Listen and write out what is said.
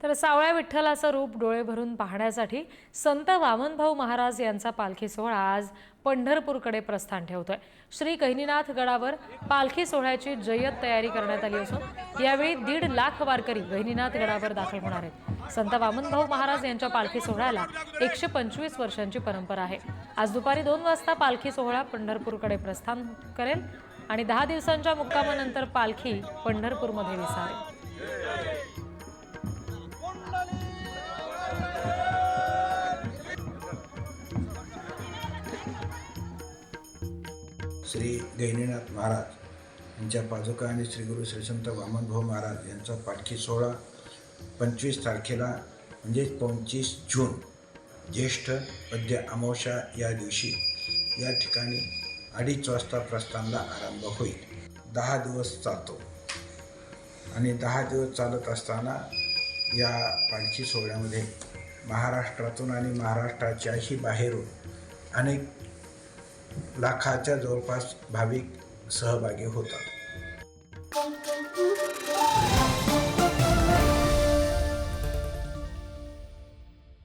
तर सावळ्या विठ्ठलाचं रूप डोळे भरून पाहण्यासाठी संत वामनभाऊ महाराज यांचा पालखी सोहळा आज पंढरपूरकडे प्रस्थान ठेवतोय। श्री गहिनीनाथ गडावर पालखी सोहळ्याची जय्यत तयारी करण्यात आली असून यावेळी 1.5 लाख वारकरी गहिनीनाथ गडावर दाखल होणार आहेत। संत वामनभाऊ महाराज यांच्या पालखी सोहळ्याला 125 वर्षांची परंपरा आहे। आज दुपारी 2 वाजता पालखी सोहळा पंढरपूरकडे प्रस्थान करेल आणि 10 दिवसांच्या मुक्कामानंतर पालखी पंढरपूरमध्ये विसावेल। श्री गहिनीनाथ महाराज यांच्या पादुका आणि श्री गुरु श्री संत वामनभाऊ महाराज यांचा पालखी सोहळा 25 तारखेला म्हणजेच 25 जून ज्येष्ठ पद्य अमावस्या या दिवशी या ठिकाणी 2:30 वाजता प्रस्थानाला आरंभ होईल। 10 दिवस चालतो आणि 10 दिवस चालत असताना या पालखी सोहळ्यामध्ये महाराष्ट्रातून आणि महाराष्ट्राच्याही बाहेरून अनेक लाखाच्या जवळपास भाविक सहभागी होतात।